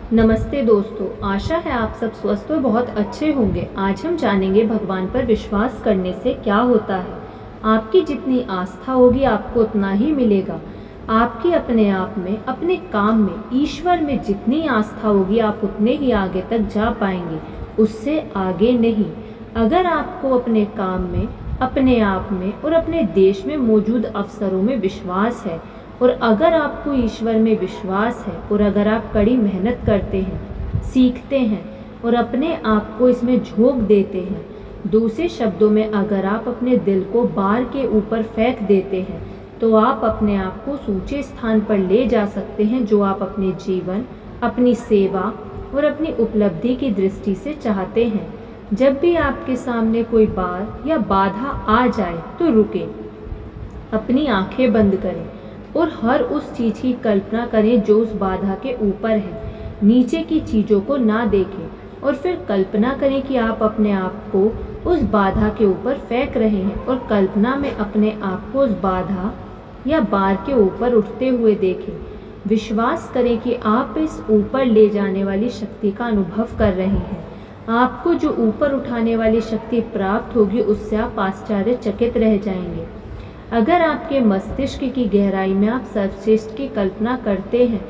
नमस्ते दोस्तों, आशा है आप सब स्वस्थ और बहुत अच्छे होंगे। आज हम जानेंगे भगवान पर विश्वास करने से क्या होता है। आपकी जितनी आस्था होगी आपको उतना ही मिलेगा। आपकी अपने आप में, अपने काम में, ईश्वर में जितनी आस्था होगी आप उतने ही आगे तक जा पाएंगे, उससे आगे नहीं। अगर आपको अपने काम में, अपने आप में और अपने देश में मौजूद अवसरों में विश्वास है और अगर आपको ईश्वर में विश्वास है और अगर आप कड़ी मेहनत करते हैं, सीखते हैं और अपने आप को इसमें झोंक देते हैं, दूसरे शब्दों में अगर आप अपने दिल को बार के ऊपर फेंक देते हैं तो आप अपने आप को उस ऊंचे स्थान पर ले जा सकते हैं जो आप अपने जीवन, अपनी सेवा और अपनी उपलब्धि की दृष्टि से चाहते हैं। जब भी आपके सामने कोई बार या बाधा आ जाए तो रुके, अपनी आंखें बंद करें और हर उस चीज़ की कल्पना करें जो उस बाधा के ऊपर है। नीचे की चीज़ों को ना देखें और फिर कल्पना करें कि आप अपने आप को उस बाधा के ऊपर फेंक रहे हैं और कल्पना में अपने आप को उस बाधा या बार के ऊपर उठते हुए देखें। विश्वास करें कि आप इस ऊपर ले जाने वाली शक्ति का अनुभव कर रहे हैं। आपको जो ऊपर उठाने वाली शक्ति प्राप्त होगी उससे आप आश्चर्यचकित रह जाएंगे। अगर आपके मस्तिष्क की गहराई में आप सर्वश्रेष्ठ की कल्पना करते हैं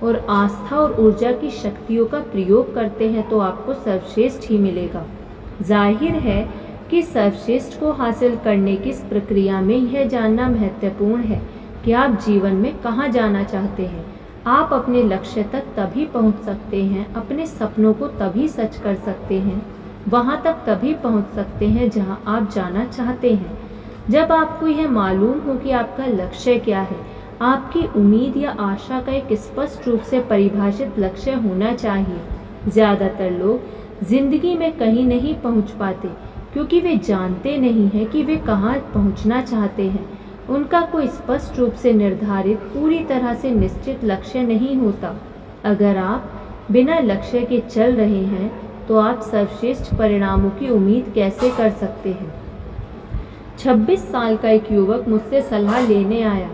और आस्था और ऊर्जा की शक्तियों का प्रयोग करते हैं तो आपको सर्वश्रेष्ठ ही मिलेगा। जाहिर है कि सर्वश्रेष्ठ को हासिल करने की इस प्रक्रिया में यह जानना महत्वपूर्ण है कि आप जीवन में कहाँ जाना चाहते हैं। आप अपने लक्ष्य तक तभी पहुँच सकते हैं, अपने सपनों को तभी सच कर सकते हैं, वहाँ तक तभी पहुँच सकते हैं जहाँ आप जाना चाहते हैं जब आपको यह मालूम हो कि आपका लक्ष्य क्या है। आपकी उम्मीद या आशा का एक स्पष्ट रूप से परिभाषित लक्ष्य होना चाहिए। ज़्यादातर लोग जिंदगी में कहीं नहीं पहुंच पाते क्योंकि वे जानते नहीं हैं कि वे कहां पहुंचना चाहते हैं। उनका कोई स्पष्ट रूप से निर्धारित, पूरी तरह से निश्चित लक्ष्य नहीं होता। अगर आप बिना लक्ष्य के चल रहे हैं तो आप सर्वश्रेष्ठ परिणामों की उम्मीद कैसे कर सकते हैं। 26 साल का एक युवक मुझसे सलाह लेने आया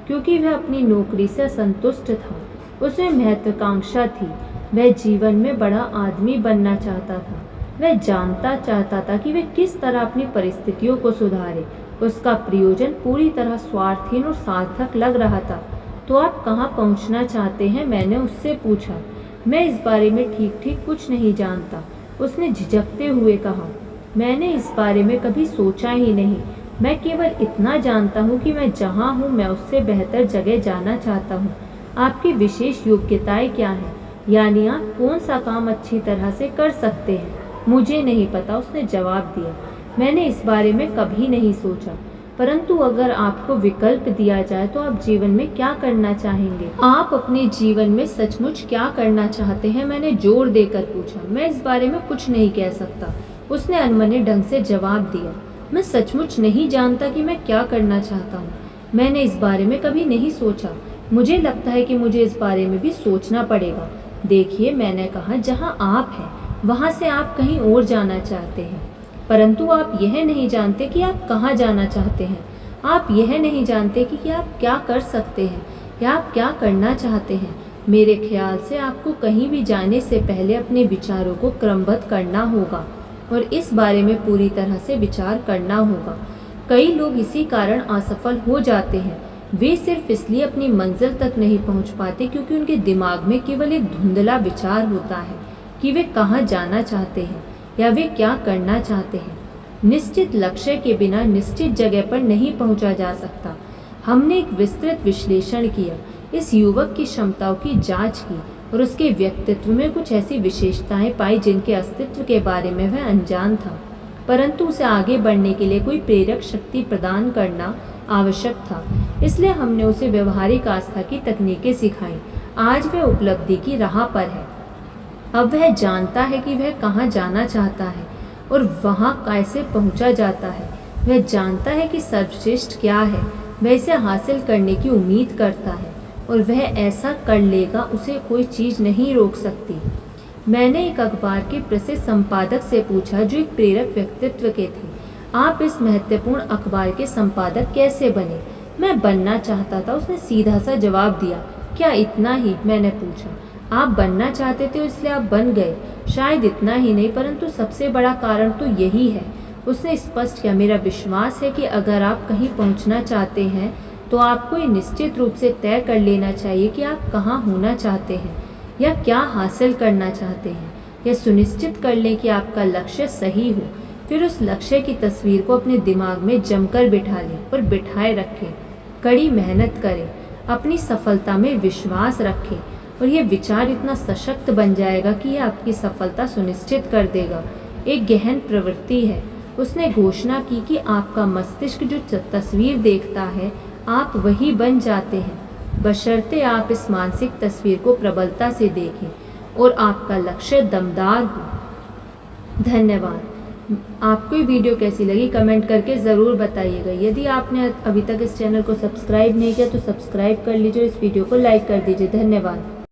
क्योंकि वह अपनी नौकरी से असंतुष्ट था। उसमें महत्वाकांक्षा थी, वह जीवन में बड़ा आदमी बनना चाहता था। वह जानता चाहता था कि वह किस तरह अपनी परिस्थितियों को सुधारे। उसका प्रयोजन पूरी तरह स्वार्थहीन और सार्थक लग रहा था। तो आप कहाँ पहुँचना चाहते हैं, मैंने उससे पूछा। मैं इस बारे में ठीक ठीक कुछ नहीं जानता, उसने झिझकते हुए कहा। मैंने इस बारे में कभी सोचा ही नहीं। मैं केवल इतना जानता हूँ कि मैं जहाँ हूँ मैं उससे बेहतर जगह जाना चाहता हूँ। आपकी विशेष योग्यताएं क्या हैं, यानी आप कौन सा काम अच्छी तरह से कर सकते हैं। मुझे नहीं पता, उसने जवाब दिया। मैंने इस बारे में कभी नहीं सोचा, परंतु अगर आपको विकल्प दिया जाए तो आप जीवन में क्या करना चाहेंगे। आप अपने जीवन में सचमुच क्या करना चाहते हैं, मैंने जोर देकर पूछा। मैं इस बारे में कुछ नहीं कह सकता, उसने अनमने ढंग से जवाब दिया। मैं सचमुच नहीं जानता कि मैं क्या करना चाहता हूँ। मैंने इस बारे में कभी नहीं सोचा। मुझे लगता है कि मुझे इस बारे में भी सोचना पड़ेगा। देखिए, मैंने कहा, जहाँ आप हैं वहाँ से आप कहीं और जाना चाहते हैं, परंतु आप यह नहीं जानते कि आप कहाँ जाना चाहते हैं। आप यह नहीं जानते कि आप क्या कर सकते हैं या आप क्या करना चाहते हैं। मेरे ख्याल से आपको कहीं भी जाने से पहले अपने विचारों को क्रमबद्ध करना होगा और इस बारे में पूरी तरह से विचार करना होगा। कई लोग इसी कारण असफल हो जाते हैं। वे सिर्फ इसलिए अपनी मंजिल तक नहीं पहुंच पाते क्योंकि उनके दिमाग में केवल एक धुंधला विचार होता है कि वे कहां जाना चाहते हैं या वे क्या करना चाहते हैं। निश्चित लक्ष्य के बिना निश्चित जगह पर नहीं पहुंचा जा सकता। हमने एक विस्तृत विश्लेषण किया, इस युवक की क्षमताओं की जांच की और उसके व्यक्तित्व में कुछ ऐसी विशेषताएं पाई जिनके अस्तित्व के बारे में वह अनजान था, परंतु उसे आगे बढ़ने के लिए कोई प्रेरक शक्ति प्रदान करना आवश्यक था। इसलिए हमने उसे व्यवहारिक आस्था की तकनीकें सिखाई। आज वह उपलब्धि की राह पर है। अब वह जानता है कि वह कहाँ जाना चाहता है और वहाँ कैसे पहुँचा जाता है। वह जानता है कि सर्वश्रेष्ठ क्या है, वह इसे हासिल करने की उम्मीद करता है और वह ऐसा कर लेगा, उसे कोई चीज़ नहीं रोक सकती। मैंने एक अखबार के प्रसिद्ध संपादक से पूछा जो एक प्रेरक व्यक्तित्व के थे, आप इस महत्वपूर्ण अखबार के संपादक कैसे बने। मैं बनना चाहता था, उसने सीधा सा जवाब दिया। क्या इतना ही, मैंने पूछा। आप बनना चाहते थे इसलिए आप बन गए। शायद इतना ही नहीं परंतु सबसे बड़ा कारण तो यही है। उसने स्पष्ट किया, मेरा विश्वास है कि अगर आप कहीं पहुंचना चाहते हैं तो आपको ये निश्चित रूप से तय कर लेना चाहिए कि आप कहाँ होना चाहते हैं या क्या हासिल करना चाहते हैं। यह सुनिश्चित कर लें कि आपका लक्ष्य सही हो। फिर उस लक्ष्य की तस्वीर को अपने दिमाग में जमकर बिठा लें और बिठाए रखें। कड़ी मेहनत करें, अपनी सफलता में विश्वास रखें और यह विचार इतना सशक्त बन जाएगा कि यह आपकी सफलता सुनिश्चित कर देगा। एक गहन प्रवृत्ति है। उसने घोषणा की कि आपका मस्तिष्क जो तस्वीर देखता है आप वही बन जाते हैं, बशर्ते आप इस मानसिक तस्वीर को प्रबलता से देखें और आपका लक्ष्य दमदार हो। धन्यवाद। आपको ये वीडियो कैसी लगी कमेंट करके ज़रूर बताइएगा। यदि आपने अभी तक इस चैनल को सब्सक्राइब नहीं किया तो सब्सक्राइब कर लीजिए, इस वीडियो को लाइक कर दीजिए। धन्यवाद।